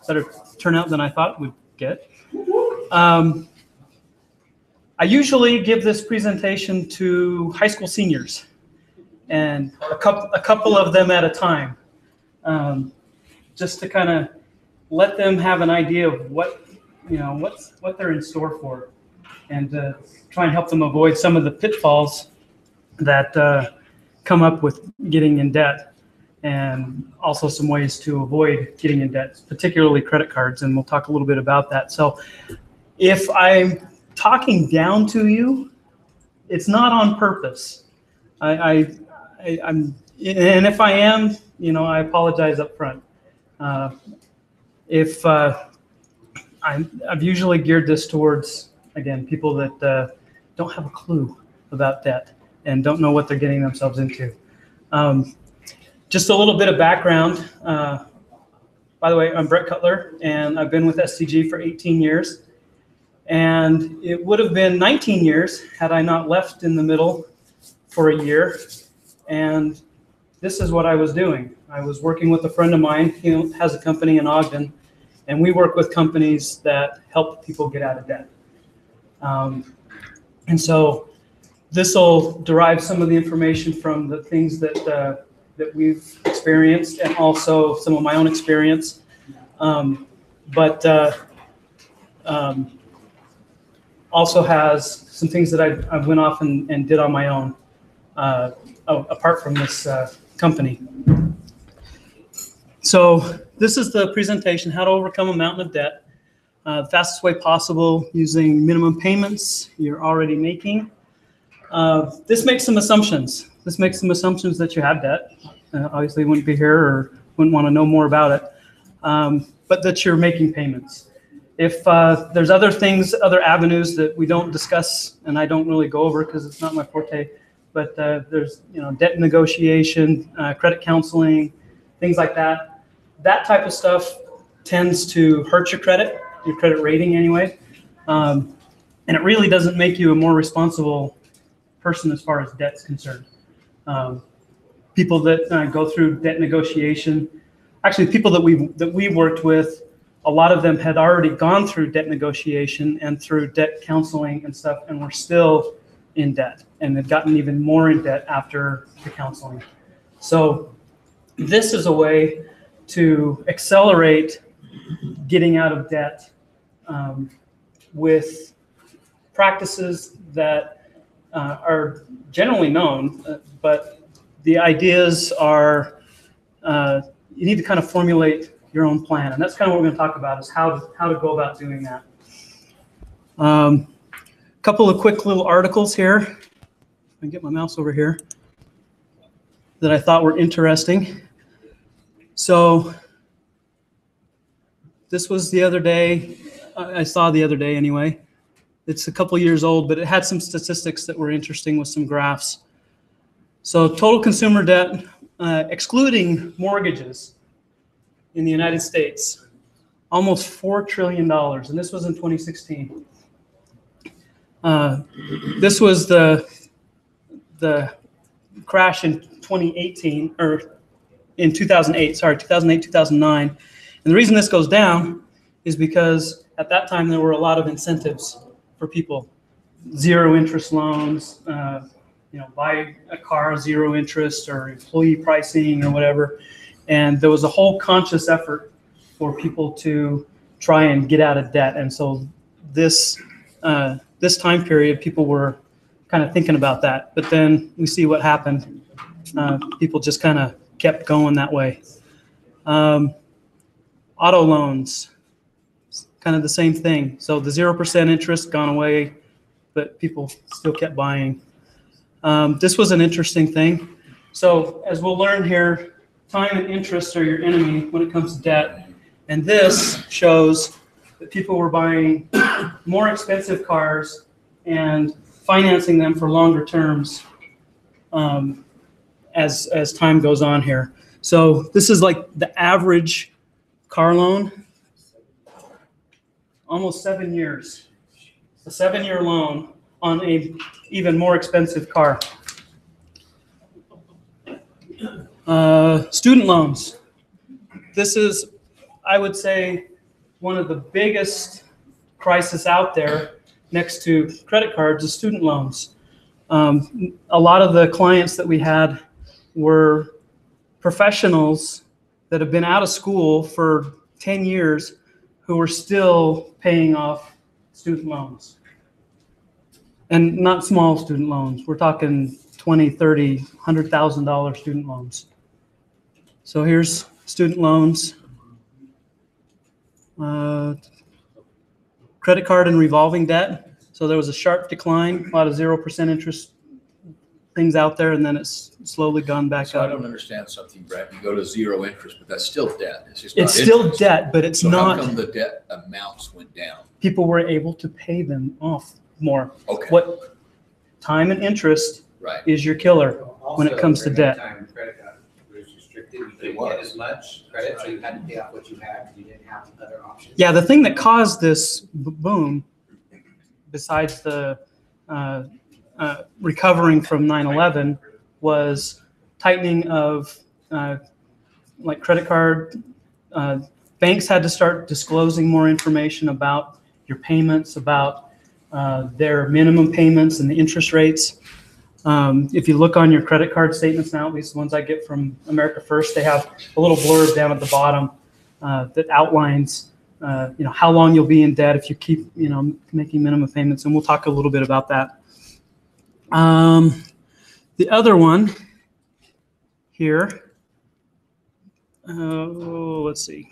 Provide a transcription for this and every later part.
better turnout than I thought we'd get. I usually give this presentation to high school seniors, and a couple of them at a time, just to kind of let them have an idea of what they're in store for, and try and help them avoid some of the pitfalls that come up with getting in debt, and also some ways to avoid getting in debt, particularly credit cards, and we'll talk a little bit about that. So if I'm talking down to you, it's not on purpose. I'm, and if I am, I apologize up front. I've usually geared this towards, again, people that don't have a clue about debt and don't know what they're getting themselves into. Just a little bit of background. By the way, I'm Bret Cutler, and I've been with SCG for 18 years. And it would have been 19 years had I not left in the middle for a year. And this is what I was doing. I was working with a friend of mine. He has a company in Ogden, and we work with companies that help people get out of debt. And so this will derive some of the information from the things that we've experienced, and also some of my own experience. Also has some things that I went off and did on my own, apart from this company. So this is the presentation: how to overcome a mountain of debt, the fastest way possible using minimum payments you're already making. This makes some assumptions. This makes some assumptions that you have debt. Obviously, you wouldn't be here or wouldn't want to know more about it, but that you're making payments. If there's other things, other avenues that we don't discuss, and I don't really go over because it's not my forte, but there's debt negotiation, credit counseling, things like that. That type of stuff tends to hurt your credit rating anyway, and it really doesn't make you a more responsible person as far as debt's concerned. People that go through debt negotiation, actually people that we worked with, a lot of them had already gone through debt negotiation and through debt counseling and stuff, and were still in debt, and had gotten even more in debt after the counseling. So this is a way to accelerate getting out of debt with practices that are generally known, but the ideas are, you need to kind of formulate your own plan, and that's kind of what we're going to talk about, is how to go about doing that. Couple of quick little articles here. I get my mouse over here that I thought were interesting. So this was the other day. I saw the other day anyway. It's a couple years old, but it had some statistics that were interesting with some graphs. So total consumer debt, excluding mortgages, in the United States, almost $4 trillion, and this was in 2016. This was the crash in 2018, or in 2008, 2009. And the reason this goes down is because at that time there were a lot of incentives for people. Zero interest loans, buy a car, zero interest, or employee pricing or whatever. And there was a whole conscious effort for people to try and get out of debt. And so this time period, people were kind of thinking about that. But then we see what happened. People just kind of kept going that way. Auto loans, kind of the same thing. So the 0% interest gone away, but people still kept buying. This was an interesting thing. So as we'll learn here, time and interest are your enemy when it comes to debt. And this shows that people were buying more expensive cars and financing them for longer terms as time goes on here. So this is like the average car loan, almost 7 years. A 7-year loan on a even more expensive car. Student loans. This is, I would say, one of the biggest crises out there next to credit cards is student loans. A lot of the clients that we had were professionals that have been out of school for 10 years who are still paying off student loans. And not small student loans. We're talking $20,000, $30,000, $100,000 student loans. So here's student loans. Credit card and revolving debt. So there was a sharp decline, a lot of 0% interest things out there, and then it's slowly gone back So up. I don't understand something, Brett. You go to zero interest, but that's still debt. It's just It's not still interest. debt, but it's So not. how come the debt amounts went down? People were able to pay them off more. Okay. What time and interest Right. is your killer when it Also, comes to during that debt. time, credit card was restricted. You It couldn't was. get as much credit, so you had to pay off what you had because you didn't have other options. Yeah, the thing that caused this boom, besides the recovering from 9/11, was tightening of like credit card. Banks had to start disclosing more information about your payments, about their minimum payments and the interest rates. If you look on your credit card statements now, at least the ones I get from America First, they have a little blurb down at the bottom that outlines how long you'll be in debt if you keep making minimum payments, and we'll talk a little bit about that. The other one here, let's see.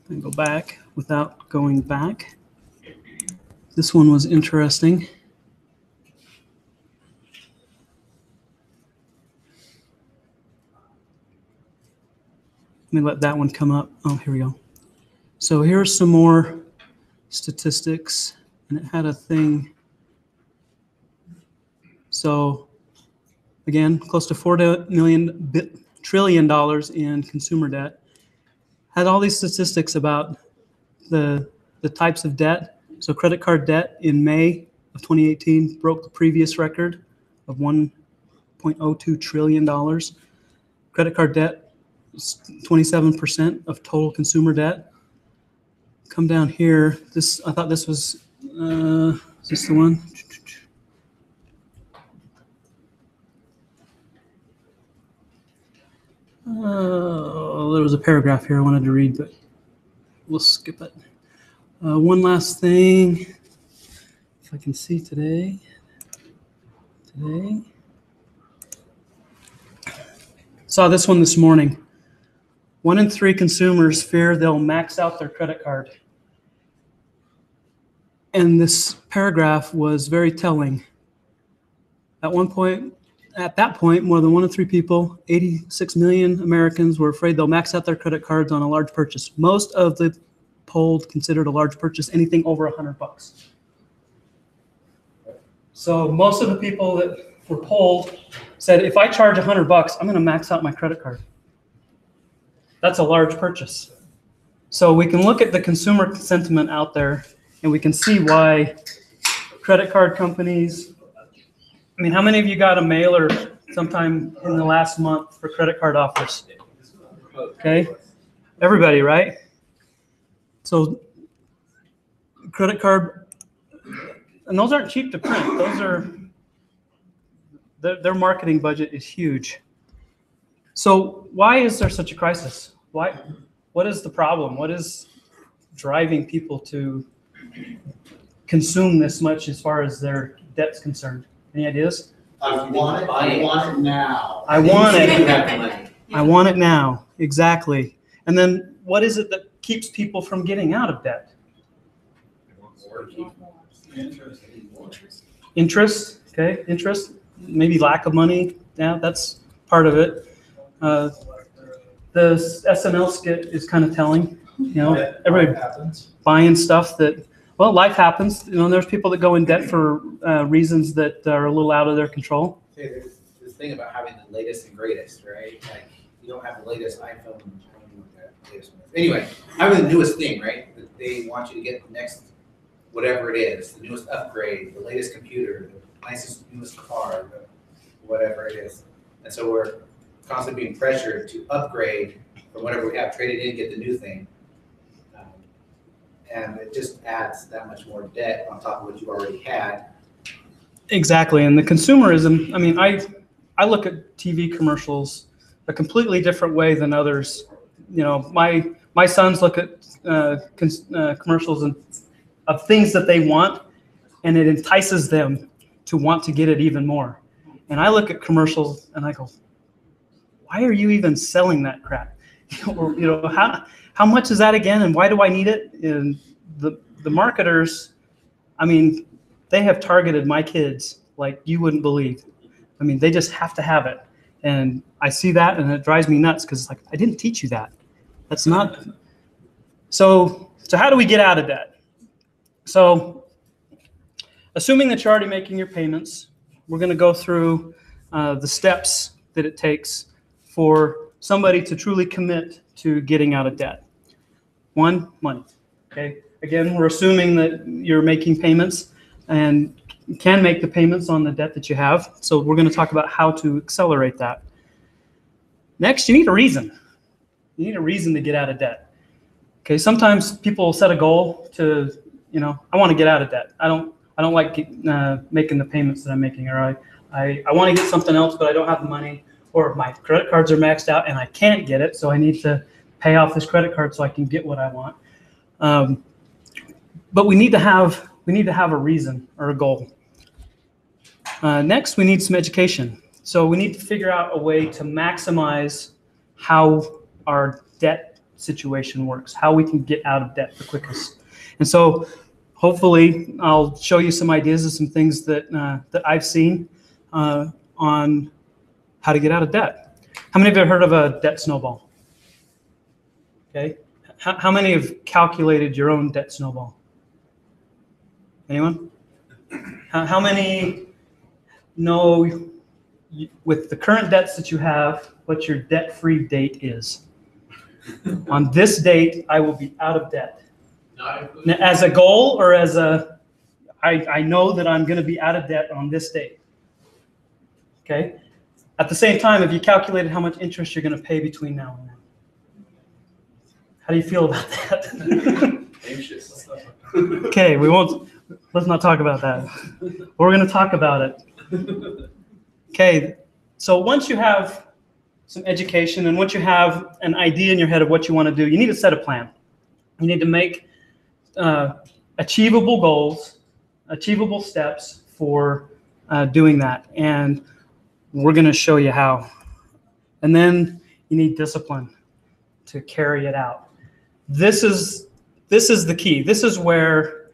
I can go back without going back. This one was interesting. Let me let that one come up. Oh, here we go. So here's some more statistics, and it had a thing. So again, close to $4 trillion in consumer debt. Had all these statistics about the types of debt. So credit card debt in May of 2018 broke the previous record of $1.02 trillion. Credit card debt is 27% of total consumer debt. Come down here. I thought this was, is this the one? Oh, there was a paragraph here I wanted to read, but we'll skip it. One last thing, if I can see today. Saw this one this morning. 1 in 3 consumers fear they'll max out their credit card. And this paragraph was very telling. At that point, more than 1 in 3 people, 86 million Americans, were afraid they'll max out their credit cards on a large purchase. Most of the polled considered a large purchase anything over $100. So most of the people that were polled said, if I charge $100, I'm going to max out my credit card. That's a large purchase. So we can look at the consumer sentiment out there, and we can see why credit card companies. I mean, how many of you got a mailer sometime in the last month for credit card offers? Okay, everybody, right? So credit card, and those aren't cheap to print. Those are, their marketing budget is huge. So why is there such a crisis? Why? What is the problem? What is driving people to consume this much as far as their debt's concerned? Any ideas? I want it now. I want You it. have the money. I want it now. Exactly. And then what is it that keeps people from getting out of debt? Interest. Okay. Interest. Maybe lack of money. Yeah, that's part of it. The SNL skit is kind of telling. Everybody buying stuff that, well, life happens. There's people that go in debt for reasons that are a little out of their control. Hey, there's this thing about having the latest and greatest, right? Like, you don't have the latest iPhone. I don't know what the latest one is. Anyway, having the newest thing, right? That they want you to get the next, whatever it is, the newest upgrade, the latest computer, the nicest, newest car, whatever it is. And so we're constantly being pressured to upgrade from whatever we have, trade it in, get the new thing. and it just adds that much more debt on top of what you already had. Exactly, and the consumerism. I mean, I look at TV commercials a completely different way than others. You know, my sons look at commercials of things that they want, and it entices them to want to get it even more. And I look at commercials and I go, why are you even selling that crap? Or, you know, how much is that again, and why do I need it? And the marketers, I mean, they have targeted my kids like you wouldn't believe. I mean, they just have to have it. And I see that and it drives me nuts because it's like, I didn't teach you that. That's not. So how do we get out of debt? So assuming that you're already making your payments, we're going to go through the steps that it takes for somebody to truly commit to getting out of debt. One, money. Okay. Again, we're assuming that you're making payments and can make the payments on the debt that you have. So we're going to talk about how to accelerate that. Next, you need a reason. You need a reason to get out of debt. Okay. Sometimes people set a goal to, you know, I want to get out of debt. I don't like making the payments that I'm making, or I want to get something else, but I don't have the money, or my credit cards are maxed out and I can't get it, so I need to pay off this credit card so I can get what I want. But we need to have a reason or a goal. Next, we need some education. So we need to figure out a way to maximize how our debt situation works, how we can get out of debt the quickest. And so hopefully I'll show you some ideas of some things that I've seen on how to get out of debt. How many of you have heard of a debt snowball? Okay. How many have calculated your own debt snowball? Anyone? How many know with the current debts that you have what your debt-free date is? On this date, I will be out of debt. As a goal, or as I know that I'm going to be out of debt on this date. Okay. At the same time, have you calculated how much interest you're going to pay between now and then? How do you feel about that? Anxious. Okay, let's not talk about that. We're going to talk about it. Okay, so once you have some education and once you have an idea in your head of what you want to do, you need to set a plan. You need to make achievable goals, achievable steps for doing that. And we're going to show you how. And then you need discipline to carry it out. This is the key. This is where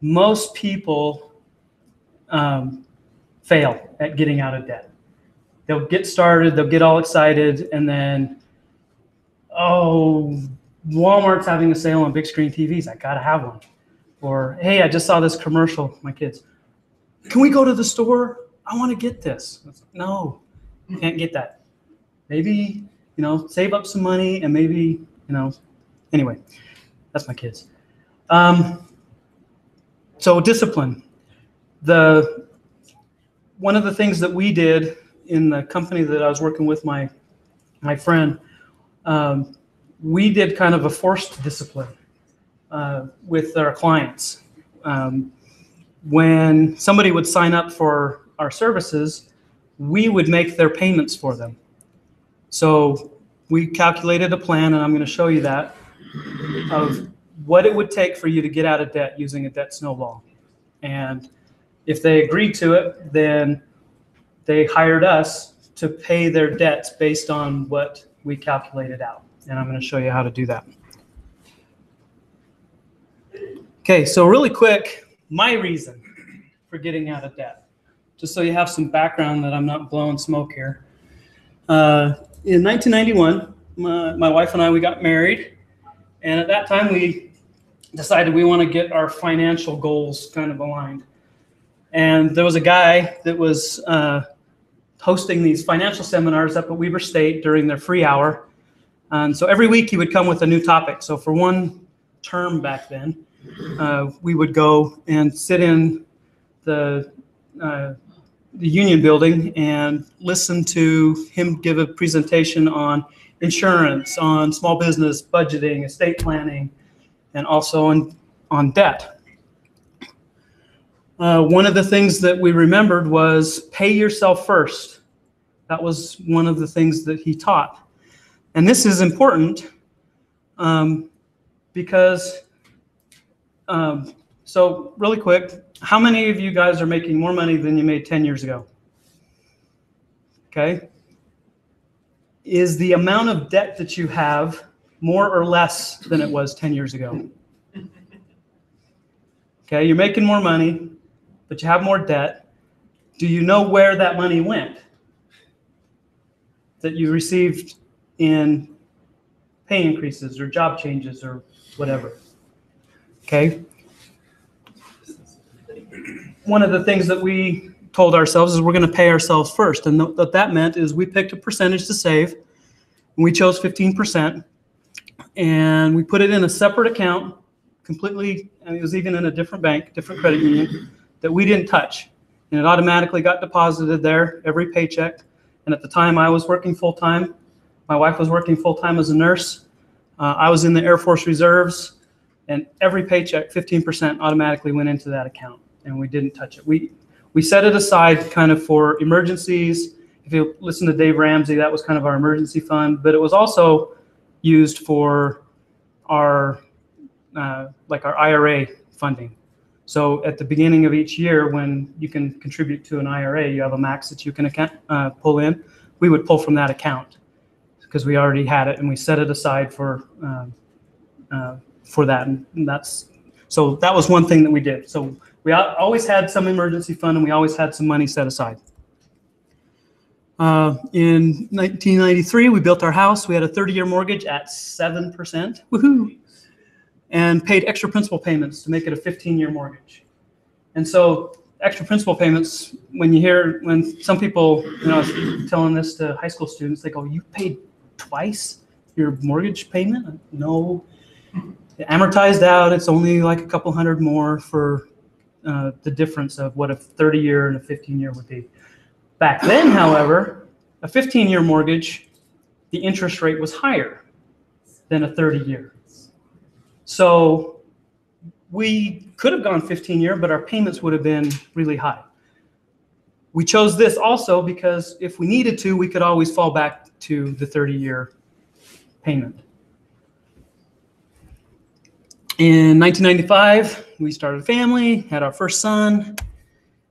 most people fail at getting out of debt. They'll get started, they'll get all excited, and then, oh, Walmart's having a sale on big screen TVs. I gotta have one. Or, hey, I just saw this commercial. My kids, can we go to the store? I want to get this. No, you can't get that. Maybe, save up some money and maybe, anyway, that's my kids. So discipline. One of the things that we did in the company that I was working with my friend, we did kind of a forced discipline with our clients. When somebody would sign up for our services, we would make their payments for them. So we calculated a plan, and I'm going to show you that, of what it would take for you to get out of debt using a debt snowball. And if they agreed to it, then they hired us to pay their debts based on what we calculated out. And I'm going to show you how to do that. Okay, so really quick, my reason for getting out of debt, just so you have some background that I'm not blowing smoke here. In 1991, my wife and I, we got married. And at that time, we decided we want to get our financial goals kind of aligned. And there was a guy that was hosting these financial seminars up at Weber State during their free hour. And so every week he would come with a new topic. So for one term back then, we would go and sit in the union building and listen to him give a presentation on insurance, on small business, budgeting, estate planning, and also on on debt. One of the things that we remembered was pay yourself first. That was one of the things that he taught. And this is important because, so really quick, how many of you guys are making more money than you made 10 years ago? Okay. Is the amount of debt that you have more or less than it was 10 years ago? Okay, you're making more money, but you have more debt. Do you know where that money went that you received in pay increases or job changes or whatever? Okay. One of the things that we told ourselves is we're going to pay ourselves first. And what that meant is we picked a percentage to save. And we chose 15%. And we put it in a separate account, completely, and it was even in a different bank, different credit union, that we didn't touch. And it automatically got deposited there every paycheck. And at the time, I was working full-time. My wife was working full-time as a nurse. I was in the Air Force Reserves. And every paycheck, 15% automatically went into that account. And we didn't touch it. We set it aside kind of for emergencies. If you listen to Dave Ramsey, that was kind of our emergency fund. But it was also used for our like our IRA funding. So at the beginning of each year, when you can contribute to an IRA, you have a max that you can pull in. We would pull from that account because we already had it, and we set it aside for that. And so that was one thing that we did. So we always had some emergency fund, and we always had some money set aside. In 1993, we built our house. We had a 30-year mortgage at 7%, woohoo, and paid extra principal payments to make it a 15-year mortgage. And so extra principal payments, when some people, I was telling this to high school students, they go, "You paid twice your mortgage payment?" No, amortized out, it's only like a couple hundred more for the difference of what a 30-year and a 15-year would be. Back then, however, a 15-year mortgage, the interest rate was higher than a 30-year. So we could have gone 15-year, but our payments would have been really high. We chose this also because if we needed to, we could always fall back to the 30-year payment. In 1995, we started a family, had our first son.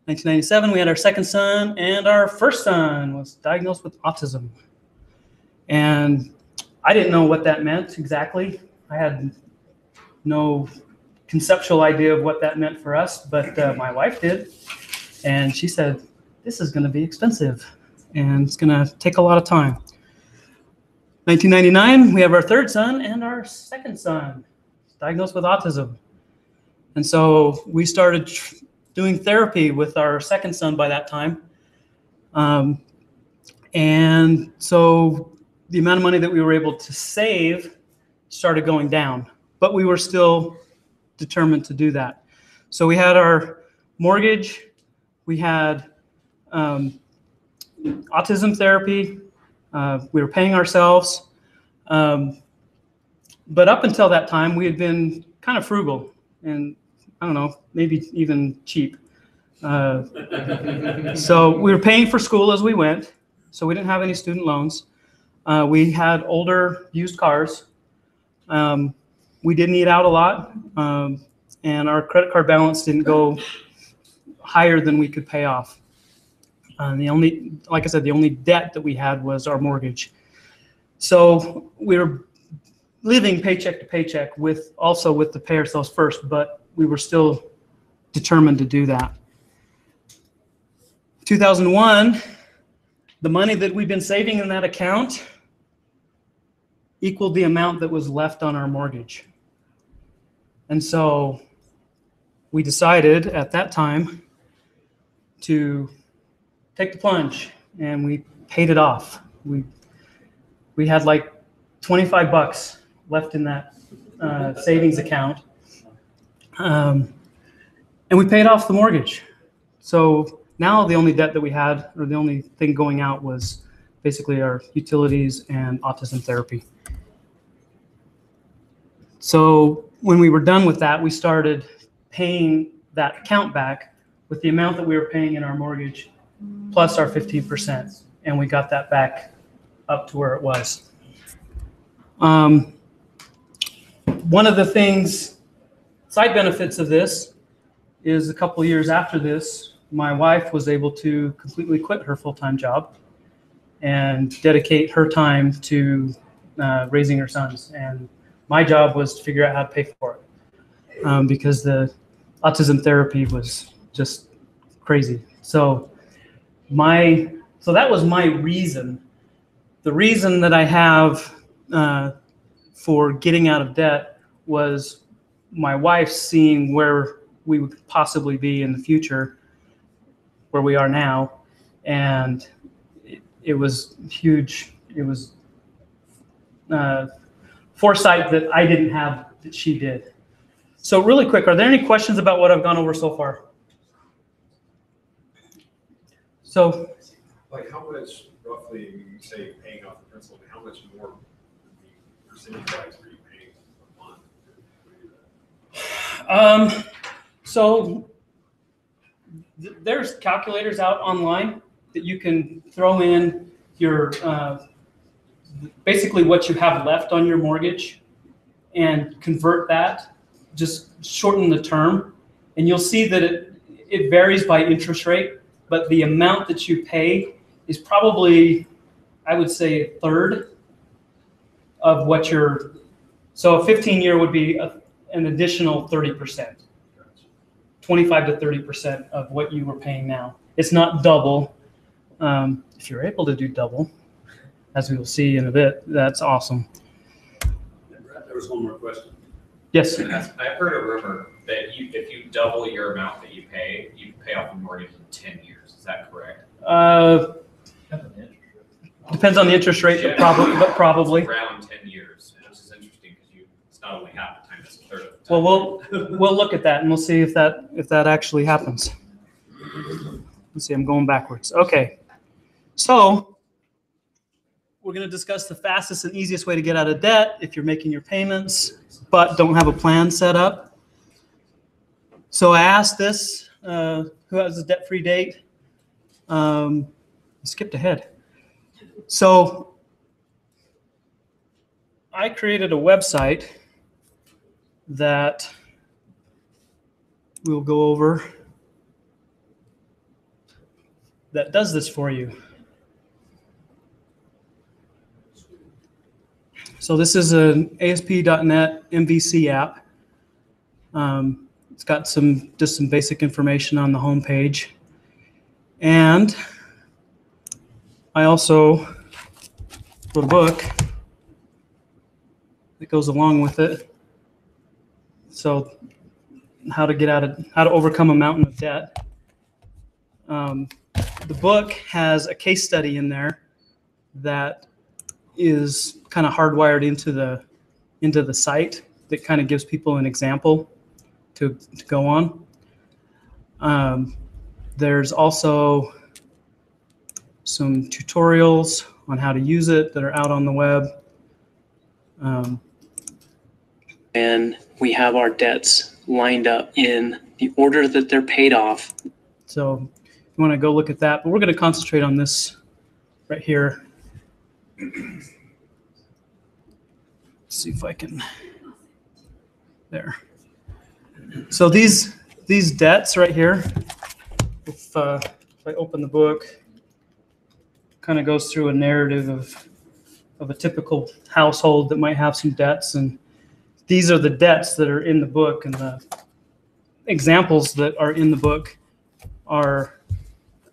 1997, we had our second son, and our first son was diagnosed with autism. And I didn't know what that meant exactly. I had no conceptual idea of what that meant for us, but my wife did. And she said, "This is going to be expensive, and it's going to take a lot of time." 1999, we have our third son and our second son diagnosed with autism. And so we started doing therapy with our second son by that time. And so the amount of money that we were able to save started going down, but we were still determined to do that. So we had our mortgage, we had autism therapy, we were paying ourselves. But up until that time, we had been kind of frugal and, I don't know, maybe even cheap. So we were paying for school as we went, so we didn't have any student loans. We had older used cars. We didn't eat out a lot, and our credit card balance didn't go higher than we could pay off. Like I said, the only debt that we had was our mortgage. So we were living paycheck to paycheck also with the pay ourselves first, but we were still determined to do that. 2001, the money that we've been saving in that account equaled the amount that was left on our mortgage. And so we decided at that time to take the plunge, and we paid it off. We had like 25 bucks left in that savings account. And we paid off the mortgage. So now the only debt that we had, or the only thing going out, was basically our utilities and autism therapy. So when we were done with that, we started paying that account back with the amount that we were paying in our mortgage plus our 15%. And we got that back up to where it was. One of the things, side benefits of this is a couple of years after this, my wife was able to completely quit her full-time job and dedicate her time to raising her sons. And my job was to figure out how to pay for it because the autism therapy was just crazy. So that was my reason. The reason that I have for getting out of debt was my wife seeing where we would possibly be in the future, where we are now, and it was huge. It was foresight that I didn't have that she did. So really quick, are there any questions about what I've gone over so far? So, like how much roughly, you say paying off the principal, how much more percentage-wise are you paying a month? So there's calculators out online that you can throw in your basically what you have left on your mortgage and convert that, just shorten the term, and you'll see that it varies by interest rate, but the amount that you pay is probably, I would say, a third of what so a 15-year would be an additional 30%. 25 to 30% of what you were paying now. It's not double. If you're able to do double, as we will see in a bit, that's awesome. There was one more question. Yes. I've heard a rumor that if you double your amount that you pay off the mortgage in 10 years. Is that correct? Depends on the interest rate, but probably. Around 10 years, which is interesting because it's not only half the time, it's a third of the time. Well, we'll look at that and we'll see if that actually happens. Let's see, I'm going backwards. Okay, so we're going to discuss the fastest and easiest way to get out of debt if you're making your payments but don't have a plan set up. So I asked this, who has a debt-free date? Skipped ahead. So I created a website that we'll go over that does this for you. So this is an ASP.NET MVC app. It's got just some basic information on the home page. And I also wrote a book that goes along with it. So how to overcome a mountain of debt. The book has a case study in there that is kind of hardwired into the site that kind of gives people an example to go on. There's also some tutorials on how to use it that are out on the web. And we have our debts lined up in the order that they're paid off. So if you want to go look at that, but we're going to concentrate on this right here. Let's see if I can, there. So these debts right here, if I open the book, kind of goes through a narrative of a typical household that might have some debts, and these are the debts that are in the book, and the examples that are in the book are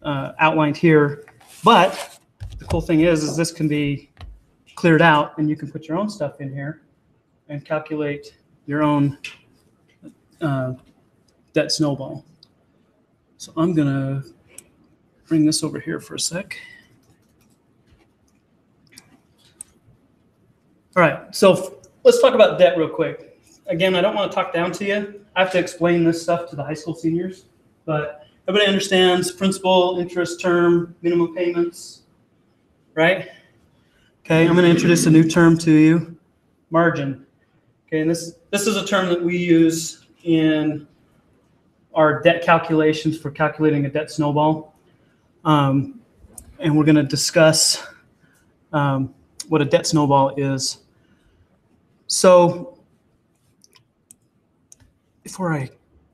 outlined here. But the cool thing is this can be cleared out, and you can put your own stuff in here and calculate your own debt snowball. So I'm gonna bring this over here for a sec. All right, so let's talk about debt real quick. Again, I don't want to talk down to you. I have to explain this stuff to the high school seniors, but everybody understands principal, interest, term, minimum payments, right? Okay, I'm going to introduce a new term to you, margin. Okay, and this this is a term that we use in our debt calculations for calculating a debt snowball. And we're going to discuss what a debt snowball is. So before I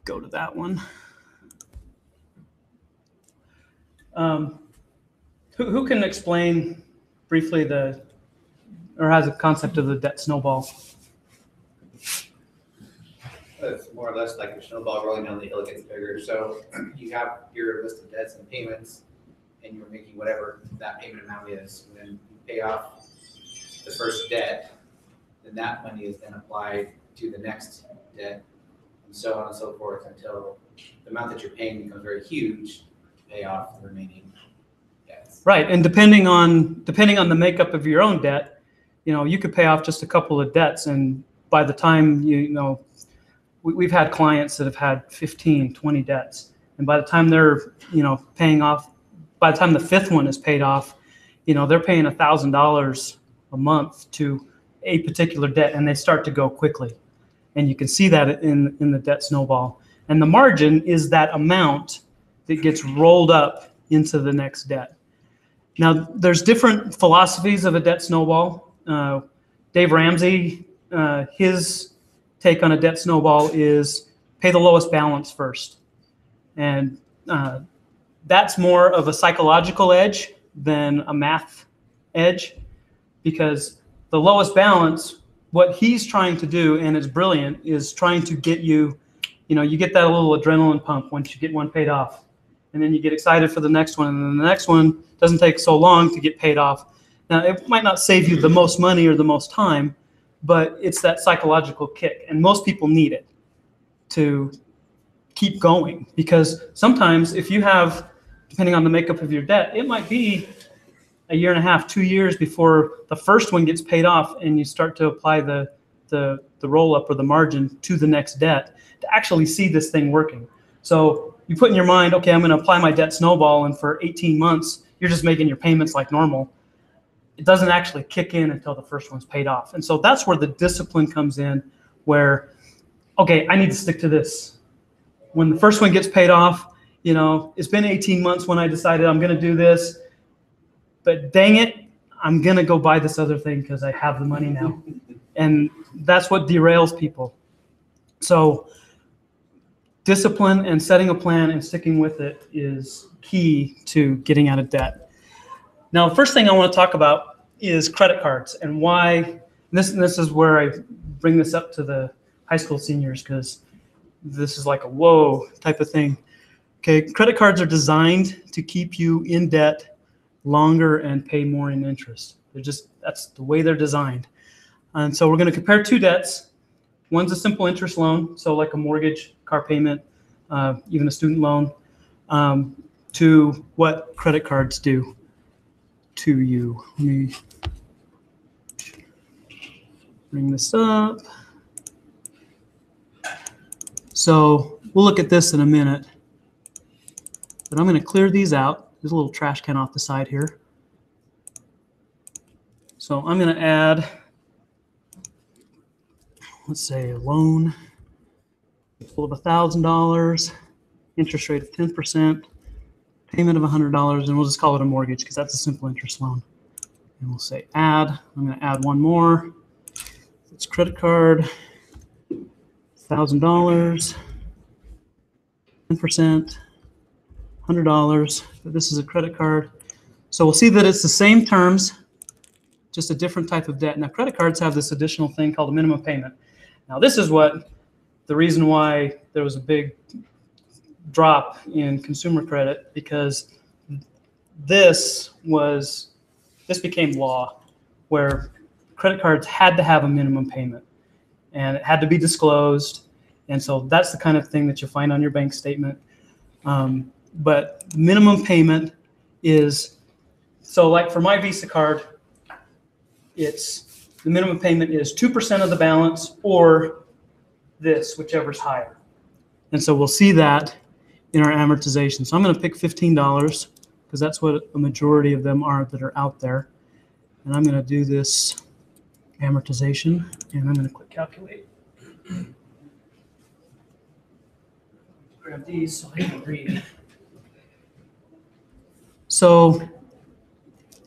go to that one, who can explain briefly or has a concept of the debt snowball? It's more or less like a snowball rolling down the hill, it gets bigger. So you have your list of debts and payments, and you're making whatever that payment amount is. And then you pay off the first debt, then that money is then applied to the next debt, and so on and so forth until the amount that you're paying becomes very huge to pay off the remaining debts. Right, and depending on the makeup of your own debt, you could pay off just a couple of debts, and by the time we've had clients that have had 15, 20 debts, and by the time they're paying off, by the time the fifth one is paid off, they're paying $1,000 a month to a particular debt, and they start to go quickly, and you can see that in the debt snowball. And the margin is that amount that gets rolled up into the next debt. Now, there's different philosophies of a debt snowball. Dave Ramsey, his take on a debt snowball is pay the lowest balance first. And that's more of a psychological edge than a math edge, because the lowest balance, what he's trying to do, and it's brilliant, is trying to get you, you get that little adrenaline pump once you get one paid off. And then you get excited for the next one, and then the next one doesn't take so long to get paid off. Now, it might not save you the most money or the most time, but it's that psychological kick, and most people need it to keep going, because sometimes if you have, depending on the makeup of your debt, it might be a year and a half, 2 years before the first one gets paid off and you start to apply the roll-up or the margin to the next debt to actually see this thing working. So you put in your mind, okay, I'm going to apply my debt snowball, and for 18 months, you're just making your payments like normal. It doesn't actually kick in until the first one's paid off. And so that's where the discipline comes in, where, okay, I need to stick to this. When the first one gets paid off, it's been 18 months when I decided I'm going to do this, but dang it, I'm going to go buy this other thing because I have the money now. And that's what derails people. So discipline and setting a plan and sticking with it is key to getting out of debt. Now, the first thing I want to talk about is credit cards, and why. This is where I bring this up to the high school seniors, because this is like a whoa type of thing. Okay, credit cards are designed to keep you in debt longer and pay more in interest. That's the way they're designed. And so we're going to compare two debts. One's a simple interest loan, so like a mortgage, car payment, even a student loan, to what credit cards do to you. Let me bring this up. So we'll look at this in a minute, but I'm going to clear these out. There's a little trash can off the side here. So I'm going to add, let's say, a loan full of $1,000, interest rate of 10%, payment of $100, and we'll just call it a mortgage because that's a simple interest loan. And we'll say add. I'm going to add one more. It's credit card, $1,000, 10%, $100. But this is a credit card. So we'll see that it's the same terms, just a different type of debt. Now, credit cards have this additional thing called a minimum payment. Now, this is the reason why there was a big drop in consumer credit, because this became law, where credit cards had to have a minimum payment, and it had to be disclosed. And so that's the kind of thing that you'll find on your bank statement. But minimum payment is, so like for my Visa card, the minimum payment is 2% of the balance, or this, whichever's higher. And so we'll see that in our amortization. So I'm going to pick $15 because that's what a majority of them are that are out there. And I'm going to do this amortization, and I'm going to click calculate. grab these so I can read. So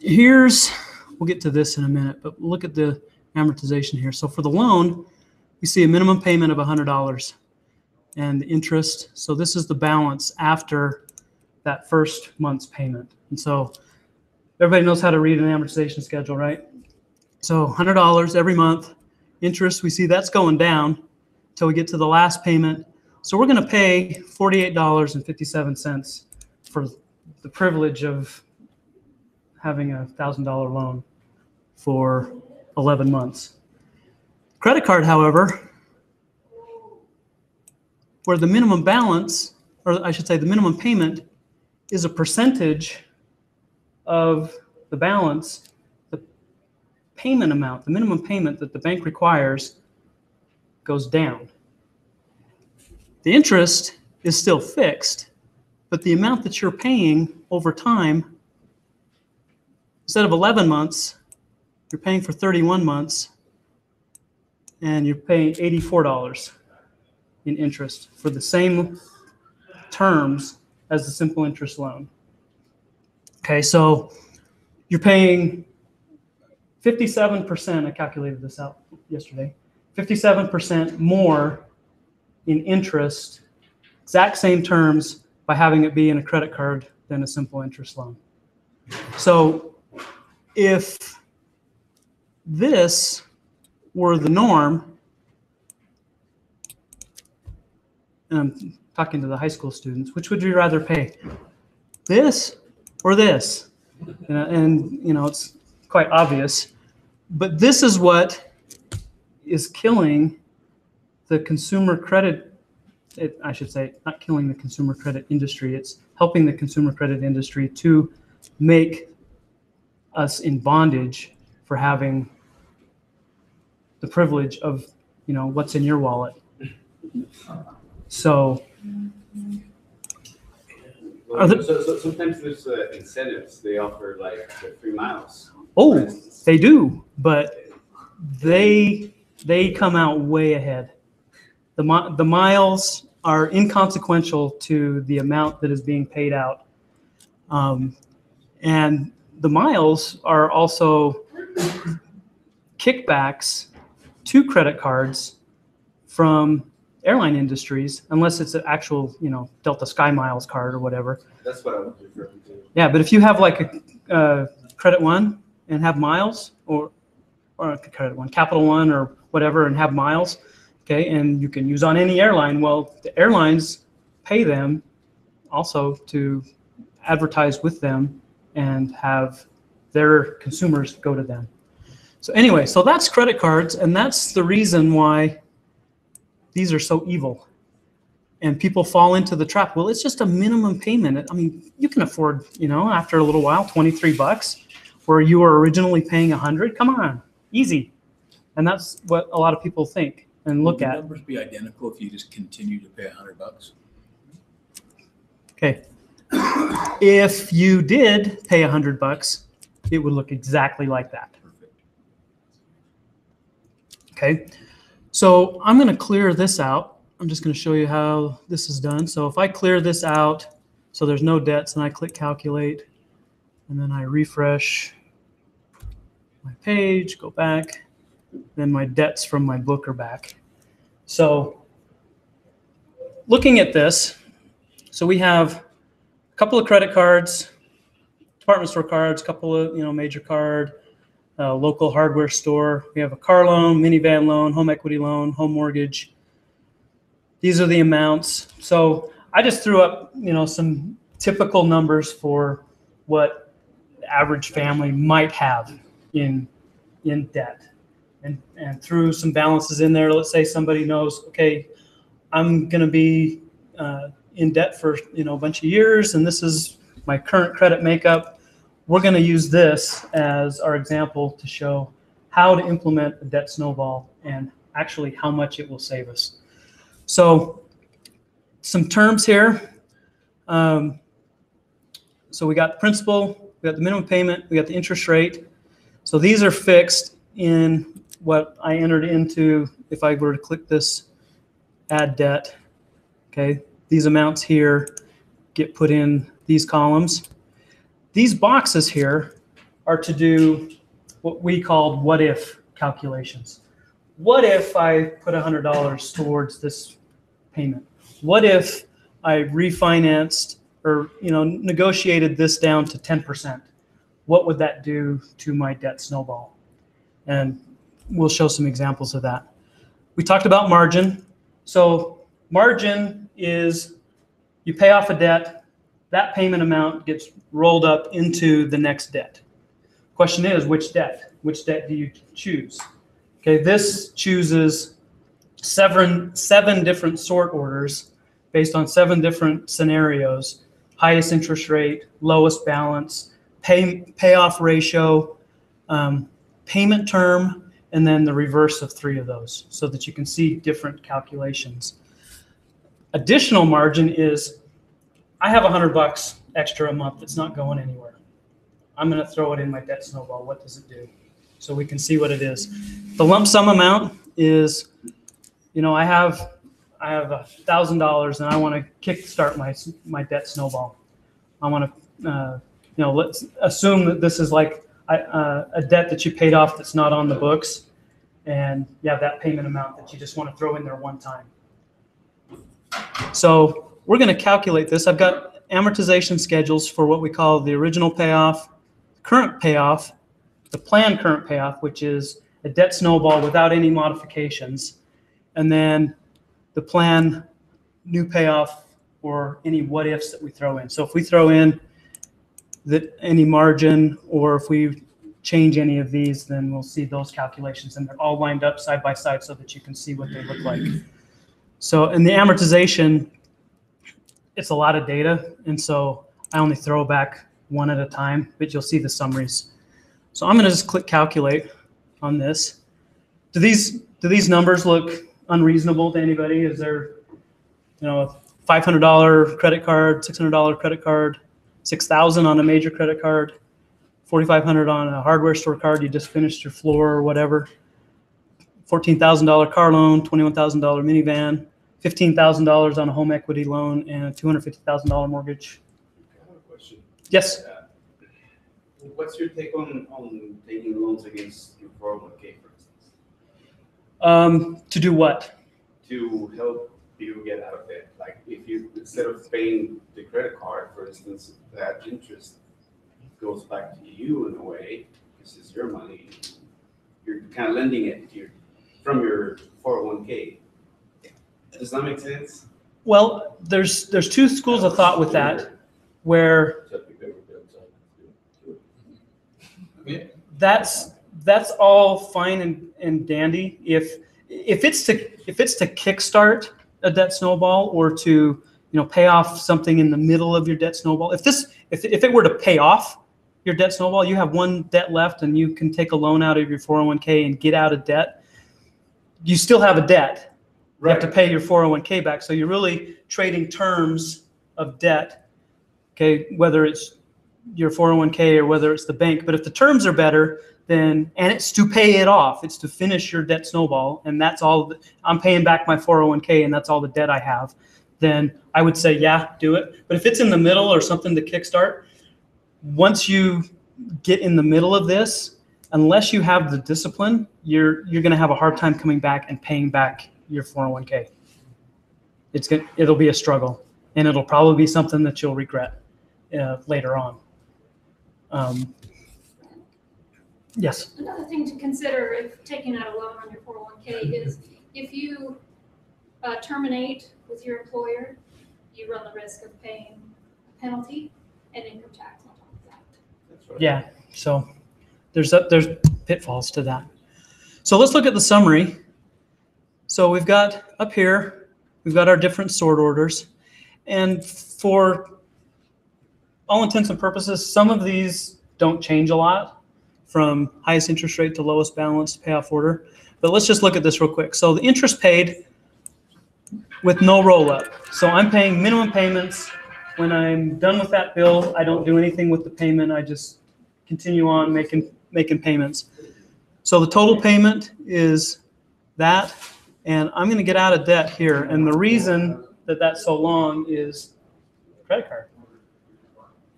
we'll get to this in a minute, but look at the amortization here. So for the loan, we see a minimum payment of $100 and the interest. So this is the balance after that first month's payment. And so everybody knows how to read an amortization schedule, right? So $100 every month. Interest, we see that's going down until we get to the last payment. So we're going to pay $48.57 for the privilege of having a $1,000 loan for 11 months. Credit card, however, where the minimum balance, or I should say the minimum payment, is a percentage of the balance, the payment amount, the minimum payment that the bank requires goes down. The interest is still fixed, but the amount that you're paying over time, instead of 11 months, you're paying for 31 months, and you're paying $84 in interest for the same terms as the simple interest loan. Okay, so you're paying 57%, I calculated this out yesterday, 57% more in interest, exact same terms, by having it be in a credit card than a simple interest loan. So if this were the norm, and I'm talking to the high school students, which would you rather pay? This or this? And you know, it's quite obvious, but this is what is killing the consumer credit, I should say, not killing the consumer credit industry, it's helping the consumer credit industry to make us in bondage for having the privilege of, you know, what's in your wallet. So, so sometimes there's incentives. They offer like 3 miles. Oh, they do, but they come out way ahead. The miles are inconsequential to the amount that is being paid out. And the miles are also kickbacks to credit cards from airline industries, unless it's an actual, you know, Delta Sky Miles card or whatever. That's what I was referring to. Yeah, but if you have like a Credit One and have miles, or a Credit One, Capital One or whatever, and have miles, okay, and you can use on any airline, well, the airlines pay them also to advertise with them and have their consumers go to them. So anyway, so that's credit cards, and that's the reason why these are so evil. And people fall into the trap. Well, it's just a minimum payment. I mean, you can afford, you know, after a little while, $23, where you were originally paying $100. Come on, easy. And that's what a lot of people think and look at. Would the numbers be identical if you just continue to pay $100? Okay. If you did pay $100, it would look exactly like that. Okay. So I'm going to clear this out. I'm just going to show you how this is done. So if I clear this out, so there's no debts, and I click calculate, and then I refresh my page, go back, then my debts from my book are back. So looking at this, so we have a couple of credit cards, department store cards, a couple of, you know, major card, local hardware store. We have a car loan, minivan loan, home equity loan, home mortgage. These are the amounts. So I just threw up, you know, some typical numbers for what the average family might have in debt, and threw some balances in there. Let's say somebody knows, okay, I'm going to be in debt for, you know, a bunch of years, and this is my current credit makeup. We're going to use this as our example to show how to implement a debt snowball and actually how much it will save us. So some terms here. So we got the principal, we got the minimum payment, we got the interest rate. So these are fixed in what I entered into if I were to click this add debt. Okay, these amounts here get put in these columns. These boxes here are to do what we call what if calculations. What if I put $100 towards this payment? What if I refinanced or negotiated this down to 10%? What would that do to my debt snowball? And we'll show some examples of that. We talked about margin. So margin is you pay off a debt, that payment amount gets rolled up into the next debt. Question is, which debt? Which debt do you choose? Okay, this chooses seven different sort orders based on 7 different scenarios: highest interest rate, lowest balance, payoff ratio, payment term, and then the reverse of 3 of those, so that you can see different calculations. Additional margin is, I have $100 extra a month that's not going anywhere. I'm going to throw it in my debt snowball. What does it do? So we can see what it is. The lump sum amount is, I have $1,000 and I want to kickstart my debt snowball. I want to, let's assume that this is like a debt that you paid off that's not on the books, and you have that payment amount that you just want to throw in there one time. So we're going to calculate this. I've got amortization schedules for what we call the original payoff, current payoff, the planned current payoff, which is a debt snowball without any modifications, and then the planned new payoff or any what ifs that we throw in. So if we throw in any margin, or if we change any of these, then we'll see those calculations, and they're all lined up side by side so that you can see what they look like. So in the amortization, it's a lot of data, and so I only throw back one at a time, but you'll see the summaries. So I'm going to just click calculate on this. Do these numbers look unreasonable to anybody? Is there, a $500 credit card, $600 credit card, $6,000 on a major credit card, $4,500 on a hardware store card, you just finished your floor or whatever, $14,000 car loan, $21,000 minivan, $15,000 on a home equity loan, and a $250,000 mortgage? I have a question. Yes. What's your take on taking loans against your 401k, for instance? To do what? To help you get out of debt. Like if you, instead of paying the credit card, for instance, that interest goes back to you in a way, because it's your money. You're kind of lending it from your 401k. Does that make sense? Well, there's 2 schools of thought with that, where that's all fine and dandy if it's to kickstart a debt snowball, or to pay off something in the middle of your debt snowball. If it were to pay off your debt snowball, you have one debt left and you can take a loan out of your 401k and get out of debt, you still have a debt. You have to pay your 401k back. So you're really trading terms of debt, okay, whether it's your 401k or whether it's the bank. But if the terms are better, and it's to pay it off, it's to finish your debt snowball, and that's all, I'm paying back my 401k and that's all the debt I have, then I would say, yeah, do it. But if it's in the middle or something to kickstart, once you get in the middle of this, unless you have the discipline, you're going to have a hard time coming back and paying back your 401k. It'll be a struggle, and it'll probably be something that you'll regret later on. Yes. Another thing to consider if taking out a loan on your 401k is if you terminate with your employer, you run the risk of paying a penalty and income tax on top of that. That's right. Yeah. So there's pitfalls to that. So let's look at the summary. So we've got up here, we've got our different sort orders, and for all intents and purposes, some of these don't change a lot, from highest interest rate to lowest balance payoff order. But let's just look at this real quick. So the interest paid with no roll up. So I'm paying minimum payments. When I'm done with that bill, I don't do anything with the payment. I just continue on making payments. So the total payment is that, and I'm going to get out of debt here. And the reason that that's so long is credit card.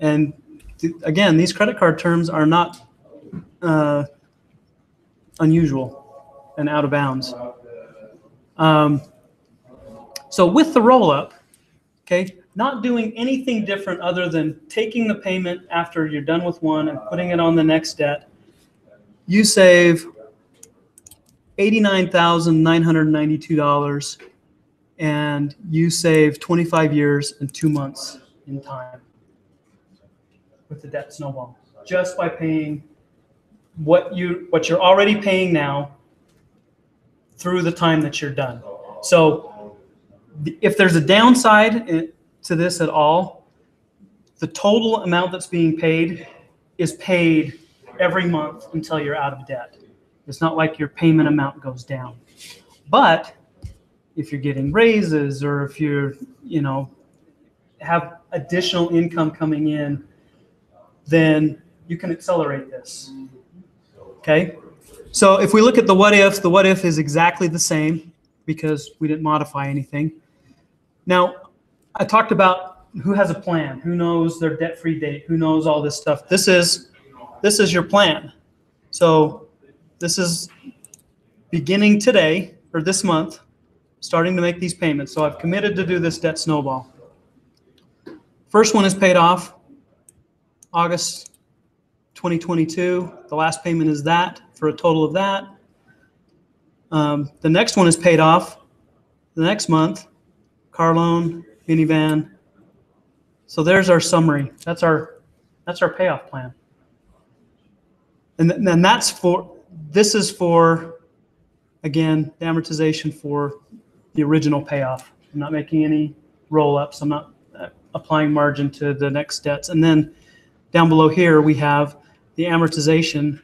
And again, these credit card terms are not unusual and out of bounds. So with the roll-up, okay, not doing anything different other than taking the payment after you're done with one and putting it on the next debt, you save $89,992, and you save 25 years and 2 months in time with the debt snowball, just by paying what you're already paying now through the time that you're done. So if there's a downside to this at all, the total amount that's being paid is paid every month until you're out of debt. It's not like your payment amount goes down. But if you're getting raises, or if you're, have additional income coming in, then you can accelerate this. Okay? So if we look at the what if is exactly the same because we didn't modify anything. Now, I talked about who has a plan, who knows their debt-free date, who knows all this stuff. This is your plan. So this is beginning today, or this month, starting to make these payments. So I've committed to do this debt snowball. First one is paid off August 2022. The last payment is that, for a total of that. The next one is paid off the next month. Car loan, minivan. So there's our summary. That's our payoff plan. And then this is for, again, the amortization for the original payoff. I'm not making any roll-ups. I'm not applying margin to the next debts. And then down below here, we have the amortization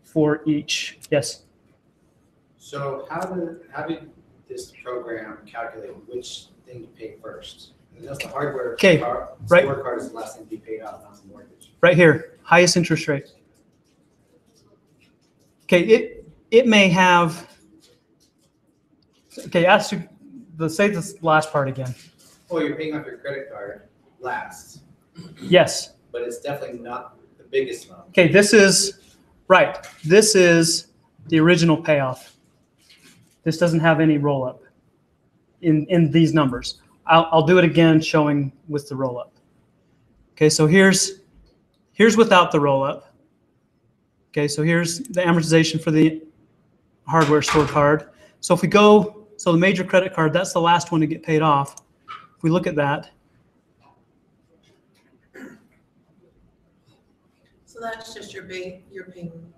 for each. Yes? So how did this program calculate which thing to pay first? That's the hardware. Okay, right. Store card is the last thing to be paid out, not the mortgage. Right here, highest interest rate. Okay, it may have. Okay, say this last part again. Oh, you're paying off your credit card last. Yes. But it's definitely not the biggest amount. Okay, this is right. This is the original payoff. This doesn't have any roll up in these numbers. I'll do it again, showing with the roll up. Okay, so here's without the roll up. Okay, so here's the amortization for the hardware store card. So if we go, so the major credit card, that's the last one to get paid off. If we look at that. So that's just you're paying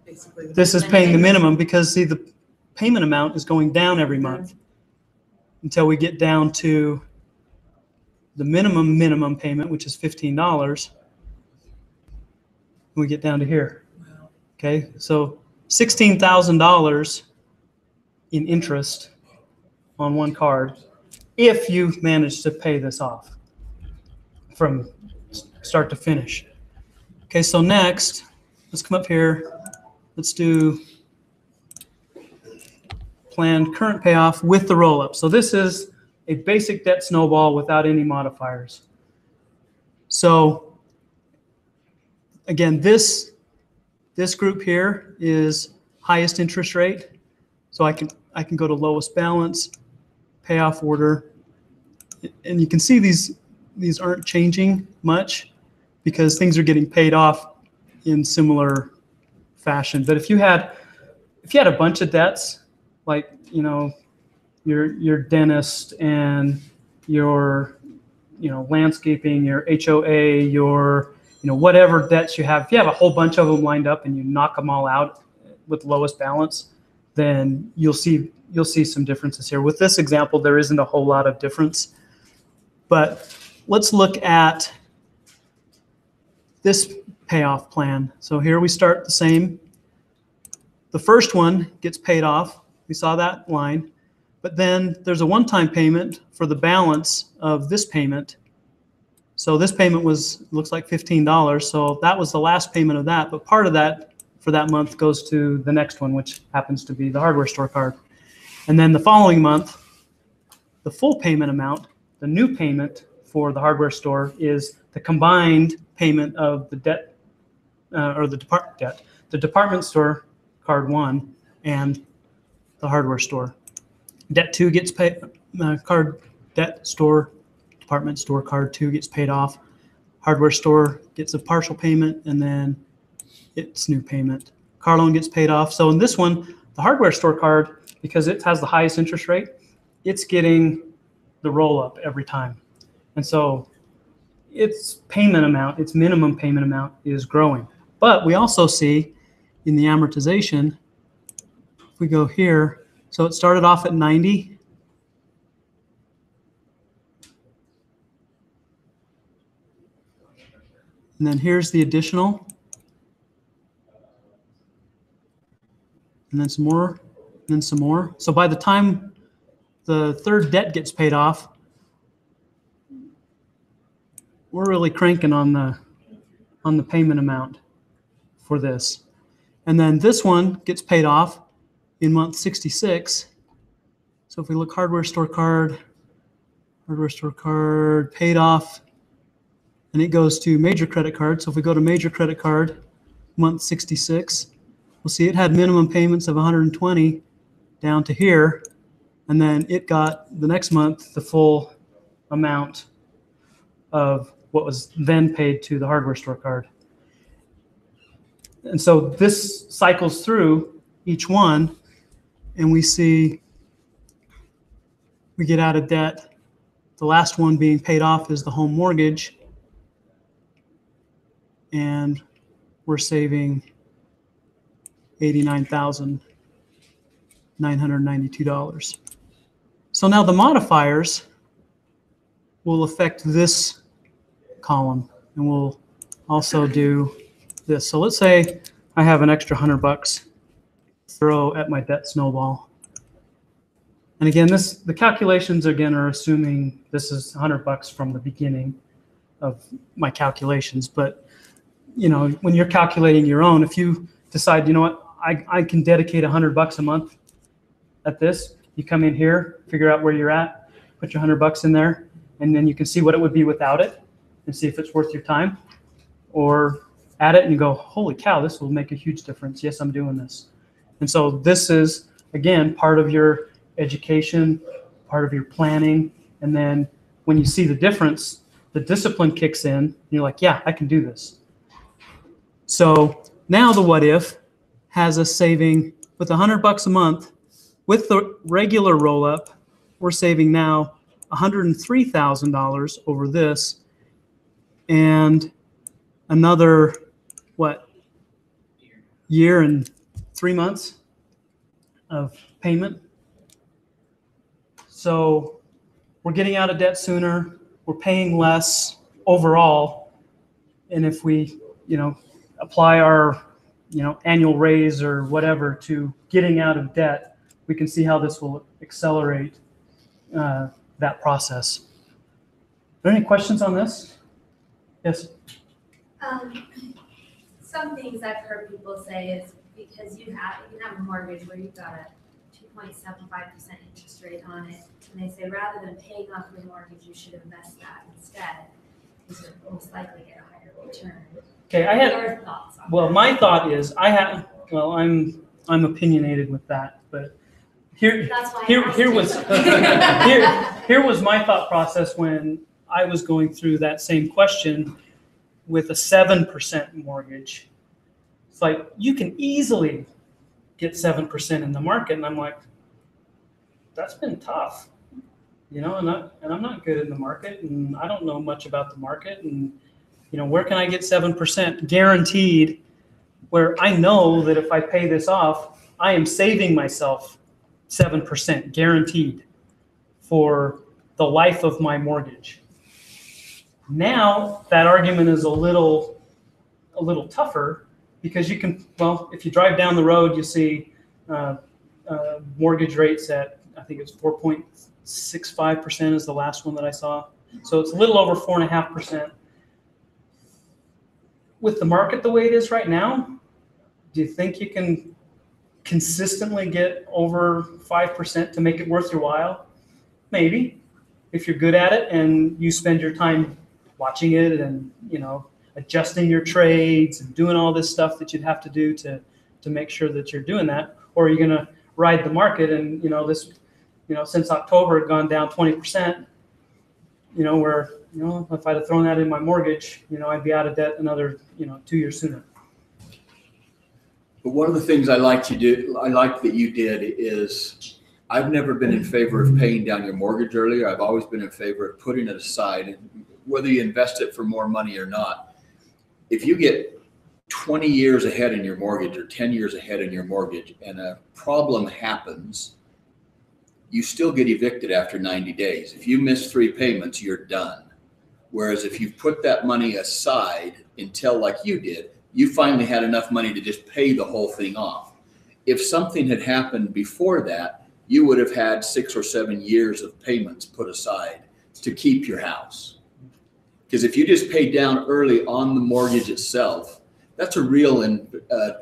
basically. This is paying the minimum because, see, the payment amount is going down every month until we get down to the minimum payment, which is $15. We get down to here. Wow. Okay, so $16,000 in interest on one card if you manage to pay this off from start to finish. Okay, so next, let's come up here. Let's do planned current payoff with the roll-up. So this is a basic debt snowball without any modifiers. So again, this group here is highest interest rate. So I can go to lowest balance, payoff order, and you can see these aren't changing much because things are getting paid off in similar fashion. But if you had a bunch of debts, like, you know, your dentist and your, you know, landscaping, your HOA, your, you know, whatever debts you have, if you have a whole bunch of them lined up and you knock them all out with lowest balance, then you'll see some differences here. With this example, there isn't a whole lot of difference. But let's look at this payoff plan. So here we start the same. The first one gets paid off. We saw that line. But then there's a one-time payment for the balance of this payment. So this payment looks like $15. So that was the last payment of that. But part of that for that month goes to the next one, which happens to be the hardware store card. And then the following month, the full payment amount the new payment for the hardware store is the combined payment of the debt or the department store card 1 and the hardware store. Debt 2 gets paid, department store card 2 gets paid off. Hardware store gets a partial payment, and then its new payment. Car loan gets paid off. So in this one, the hardware store card, because it has the highest interest rate, it's getting the roll up every time. And so its payment amount, its minimum payment amount is growing. But we also see in the amortization, if we go here, so it started off at 90. And then here's the additional. And then some more, and then some more. So by the time the third debt gets paid off, we're really cranking on the payment amount for this. And then this one gets paid off in month 66. So if we look hardware store card paid off, and it goes to major credit card. So if we go to major credit card, month 66, we'll see it had minimum payments of 120 down to here. And then it got the next month the full amount of what was then paid to the hardware store card. And so this cycles through each one, and we see we get out of debt. The last one being paid off is the home mortgage, and we're saving $89,992. So now the modifiers will affect this column, and we'll also do this. So let's say I have an extra $100 throw at my debt snowball. And again, the calculations again are assuming this is $100 from the beginning of my calculations. But you know, when you're calculating your own, if you decide, you know what, I can dedicate $100 a month at this, you come in here, figure out where you're at, put your $100 in there, and then you can see what it would be without it and see if it's worth your time. Or add it and you go, holy cow, this will make a huge difference. Yes, I'm doing this. And so this is, again, part of your education, part of your planning. And then when you see the difference, the discipline kicks in. And you're like, yeah, I can do this. So now the what if has us saving with $100 a month. With the regular roll up, we're saving now $103,000 over this, and another what, year and 3 months of payment. So we're getting out of debt sooner, we're paying less overall, and if we, you know, apply our, you know, annual raise or whatever to getting out of debt, we can see how this will accelerate that process. Are there any questions on this? Yes. Some things I've heard people say is because you can have a mortgage where you've got a 2.75% interest rate on it, and they say rather than paying off your mortgage, you should invest that instead, because you'll most likely get a higher return. Okay, What are your thoughts on that? My thought is I'm opinionated with that, but here was my thought process when I was going through that same question with a 7% mortgage. It's like you can easily get 7% in the market, and I'm like, that's been tough, you know, and I'm not good in the market, and I don't know much about the market, and you know, where can I get 7% guaranteed, where I know that if I pay this off, I am saving myself 7% guaranteed for the life of my mortgage. Now that argument is a little tougher, because you can, well, if you drive down the road, you see mortgage rates at, I think it's 4.65% is the last one that I saw. So it's a little over 4.5%. With the market the way it is right now, do you think you can consistently get over 5% to make it worth your while? Maybe. if you're good at it and you spend your time watching it and, adjusting your trades and doing all this stuff that you'd have to do to make sure that you're doing that, or are you going to ride the market and, since October had gone down 20%, where, if I'd have thrown that in my mortgage, I'd be out of debt another, 2 years sooner. But one of the things I like that you did is I've never been in favor of paying down your mortgage earlier. I've always been in favor of putting it aside, and whether you invest it for more money or not. If you get 20 years ahead in your mortgage or 10 years ahead in your mortgage and a problem happens, you still get evicted after 90 days. If you miss 3 payments, you're done. Whereas if you put that money aside until, like you did, you finally had enough money to just pay the whole thing off. If something had happened before that, you would have had 6 or 7 years of payments put aside to keep your house. Because if you just pay down early on the mortgage itself, that's a real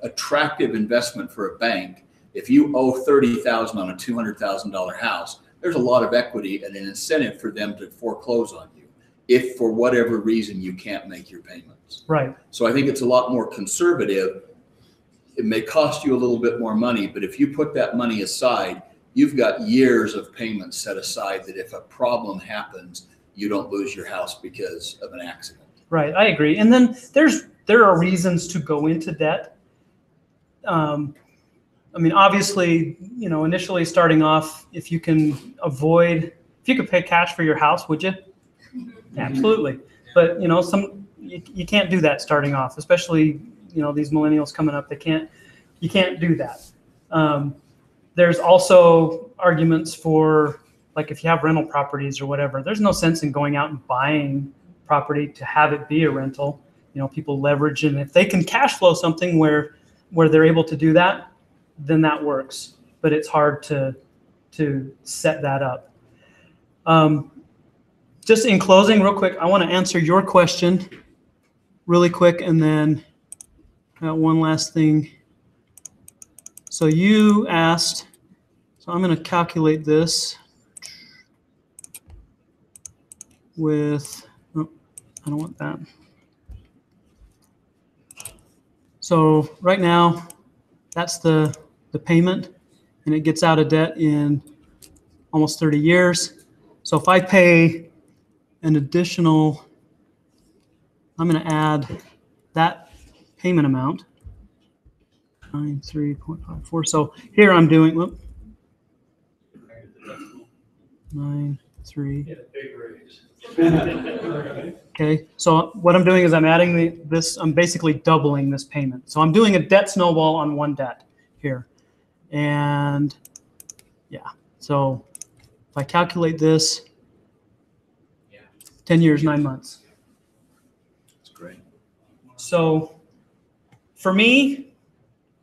attractive investment for a bank. If you owe $30,000 on a $200,000 house, there's a lot of equity and an incentive for them to foreclose on you if for whatever reason you can't make your payments. Right. So I think it's a lot more conservative. It may cost you a little bit more money, but if you put that money aside, you've got years of payments set aside that if a problem happens, you don't lose your house because of an accident. Right, I agree. And then there are reasons to go into debt. Obviously, initially starting off, if you can pay cash for your house, would you? Absolutely. But, you can't do that starting off, especially, these millennials coming up, you can't do that. There's also arguments for, like, if you have rental properties or whatever, there's no sense in going out and buying property to have it be a rental. People leverage, and if they can cash flow something where they're able to do that, then that works. But it's hard to set that up. Just in closing, real quick, I want to answer your question really quick, and then one last thing. So you asked, so I'm going to calculate this with, I don't want that. So right now, that's the payment, and it gets out of debt in almost 30 years. So if I pay an additional, I'm going to add that payment amount, 93.54. So here I'm doing, 93. Okay, so what I'm doing is I'm adding I'm basically doubling this payment. So I'm doing a debt snowball on one debt here. And yeah, so if I calculate this, 10 years, 9 months. That's great. So for me,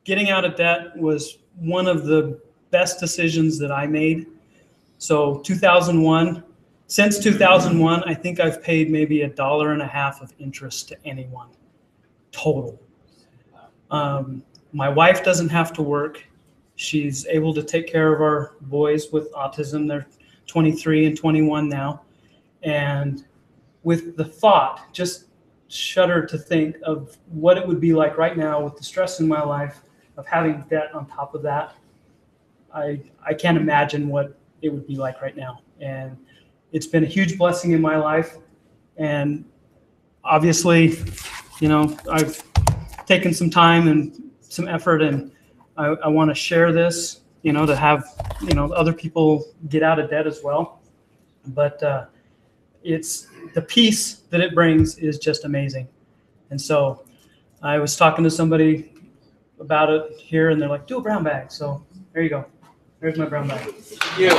getting out of debt was one of the best decisions that I made. So 2001, since 2001, I think I've paid maybe $1.50 of interest to anyone, total. My wife doesn't have to work. She's able to take care of our boys with autism. They're 23 and 21 now. And with the thought, just shudder to think of what it would be like right now with the stress in my life of having debt on top of that. I can't imagine what it would be like right now. And it's been a huge blessing in my life. And obviously, I've taken some time and some effort, and I want to share this, to have, other people get out of debt as well. But it's the peace that it brings is just amazing. And so I was talking to somebody about it here, and they're like, do a brown bag. So there you go. There's my brown bag. Yeah.